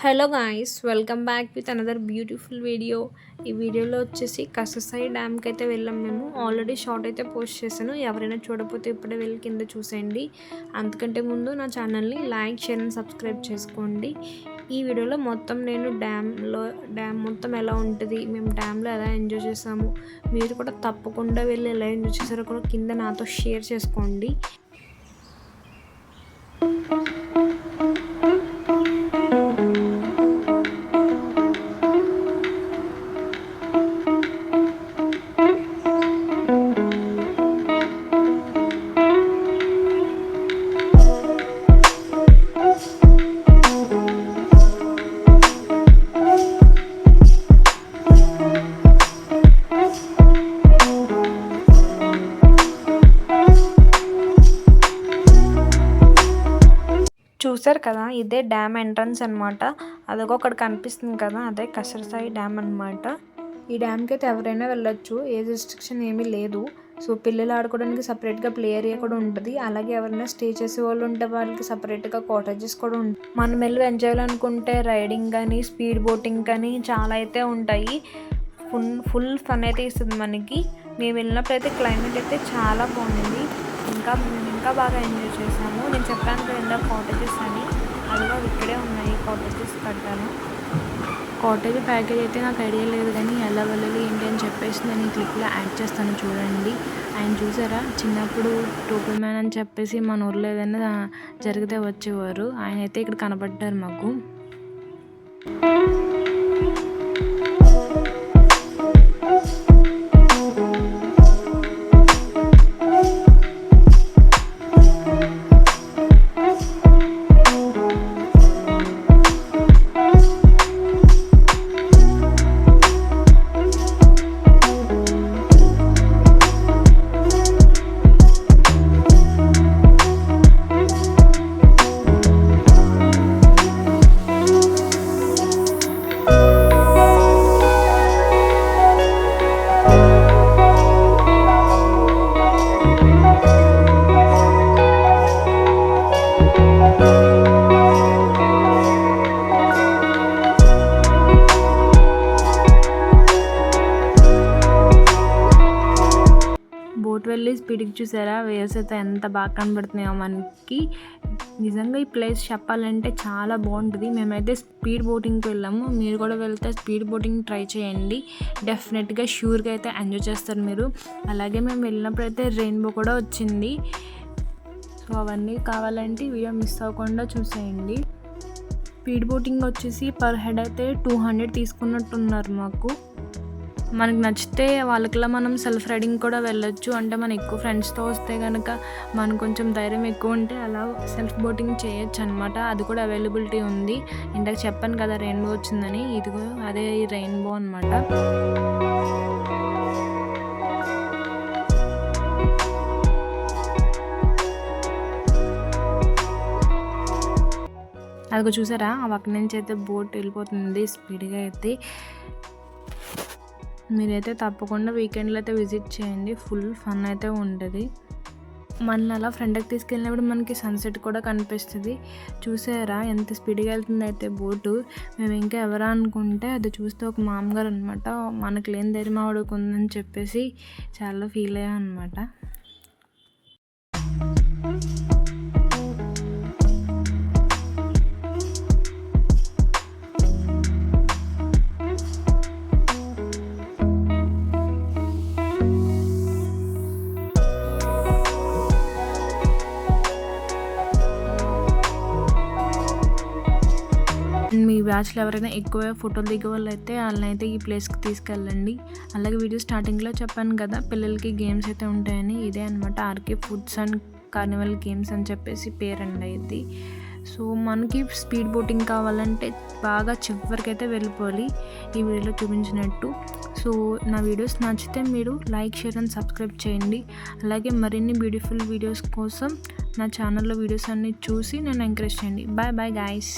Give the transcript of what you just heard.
Hello guys, welcome back with another beautiful video. ఈ వీడియోలో వచ్చేసి కససాయి డ్యామ్కి అయితే వెళ్ళాం. మేము ఆల్రెడీ షార్ట్ అయితే పోస్ట్ చేశాను. ఎవరైనా చూడకపోతే ఇప్పుడే వెళ్ళి కింద చూసేయండి. అంతకంటే ముందు నా ఛానల్ని లైక్, షేర్ అండ్ సబ్స్క్రైబ్ చేసుకోండి. ఈ వీడియోలో మొత్తం నేను డ్యామ్ మొత్తం ఎలా ఉంటుంది, మేము డ్యామ్లో ఎలా ఎంజాయ్ చేసాము, మీరు కూడా తప్పకుండా వెళ్ళి ఎలా ఎంజాయ్ చేశారో కూడా కింద నాతో షేర్ చేసుకోండి. చూసారు కదా, ఇదే డ్యామ్ ఎంట్రన్స్ అనమాట. అదొక అక్కడ కనిపిస్తుంది కదా, అదే కసరసాయి డ్యామ్ అనమాట. ఈ డ్యామ్కి అయితే ఎవరైనా వెళ్ళొచ్చు, ఏజ్ రిస్ట్రిక్షన్ ఏమీ లేదు. సో పిల్లలు ఆడుకోవడానికి సపరేట్గా ప్లే ఏరియా కూడా ఉంటుంది. అలాగే ఎవరైనా స్టే చేసే వాళ్ళు ఉంటే వాళ్ళకి సపరేట్గా కాటేజెస్ కూడా ఉంటాయి. మనం వెళ్ళి ఎంజాయ్ చేయాలనుకుంటే రైడింగ్ కానీ, స్పీడ్ బోటింగ్ కానీ చాలా అయితే ఉంటాయి. ఫుల్ ఫన్ అయితే ఇస్తుంది మనకి. మేము వెళ్ళినప్పుడు అయితే క్లైమేట్ అయితే చాలా బాగుంది. ఇంకా బాగా ఎంజాయ్ చేసాము. నేను చెప్పాను కదా కాటేజెస్ అని, అదిగో ఇక్కడే ఉన్నాయి కాటేజెస్ కట్టాను. కాటేజ్ ప్యాకేజ్ అయితే నాకు ఐడియా లేదు, కానీ ఎలా వెళ్ళాలి ఏంటి అని చెప్పేసి నేను ఈ క్లిప్లో యాడ్ చేస్తాను చూడండి. ఆయన చూసారా, చిన్నప్పుడు టోపీ మ్యాన్ అని చెప్పేసి మన ఊర్లో ఏదైనా జరిగితే వచ్చేవారు. ఆయన అయితే ఇక్కడ కనబడ్డారు మాకు. బోట్ వెళ్ళి స్పీడ్కి చూసారా, వేవ్స్ అయితే ఎంత బాగా కనబడుతున్నాయో మనకి. నిజంగా ఈ ప్లేస్ చెప్పాలంటే చాలా బాగుంటుంది. మేమైతే స్పీడ్ బోటింగ్కి వెళ్ళాము. మీరు కూడా వెళ్తే స్పీడ్ బోటింగ్ ట్రై చేయండి. డెఫినెట్గా షూర్గా అయితే ఎంజాయ్ చేస్తారు మీరు. అలాగే మేము వెళ్ళినప్పుడు అయితే రెయిన్బో కూడా వచ్చింది. సో అవన్నీ కావాలంటే వీడియో మిస్ అవ్వకుండా చూసేయండి. స్పీడ్ బోటింగ్ వచ్చేసి పర్ హెడ్ అయితే 200 తీసుకున్నట్టున్నారు మాకు. మనకు నచ్చితే వాళ్ళకిలా మనం సెల్ఫ్ రైడింగ్ కూడా వెళ్ళొచ్చు. అంటే మన ఎక్కువ ఫ్రెండ్స్తో వస్తే కనుక మనకు కొంచెం ధైర్యం ఎక్కువ ఉంటే అలా సెల్ఫ్ బోటింగ్ చేయొచ్చు అనమాట. అది కూడా అవైలబిలిటీ ఉంది. ఇందాక చెప్పాను కదా రెయిన్బో వచ్చిందని, ఇదిగో అదే ఈ రెయిన్బో అనమాట. అదిగో చూసారా, అక్కడి నుంచి అయితే బోట్ వెళ్ళిపోతుంది స్పీడ్గా అయితే. మీరైతే తప్పకుండా వీకెండ్లో అయితే విజిట్ చేయండి. ఫుల్ ఫన్ అయితే ఉంటుంది. మనల్ని అలా ఫ్రెండ్కి తీసుకెళ్ళినప్పుడు మనకి సన్సెట్ కూడా కనిపిస్తుంది. చూసారా ఎంత స్పీడ్గా వెళ్తుంది అయితే బోటు. మేము ఇంకా ఎవరా అనుకుంటే అది చూస్తే ఒక మామగారు అనమాట. మనకు లేని ధైర్యం ఆవిడకు ఉందని చెప్పేసి చాలా ఫీల్ అయ్యాం అనమాట. మీ బ్యాచ్లో ఎవరైనా ఎక్కువ ఫోటోలు దిగే వాళ్ళు అయితే వాళ్ళనైతే ఈ ప్లేస్కి తీసుకెళ్ళండి. అలాగే వీడియో స్టార్టింగ్లో చెప్పాను కదా పిల్లలకి గేమ్స్ అయితే ఉంటాయని, ఇదే అనమాట RK foods and carnival games అని చెప్పేసి పేరండి ఇది. సో మనకి స్పీడ్ బోటింగ్ కావాలంటే బాగా చివరికి అయితే వెళ్ళిపోవాలి ఈ వీడియోలో చూపించినట్టు. సో నా వీడియోస్ నచ్చితే మీరు లైక్, షేర్ అండ్ సబ్స్క్రైబ్ చేయండి. అలాగే మరిన్ని బ్యూటిఫుల్ వీడియోస్ కోసం నా ఛానల్లో వీడియోస్ అన్నీ చూసి నన్ను ఎంకరేజ్ చేయండి. Bye bye guys.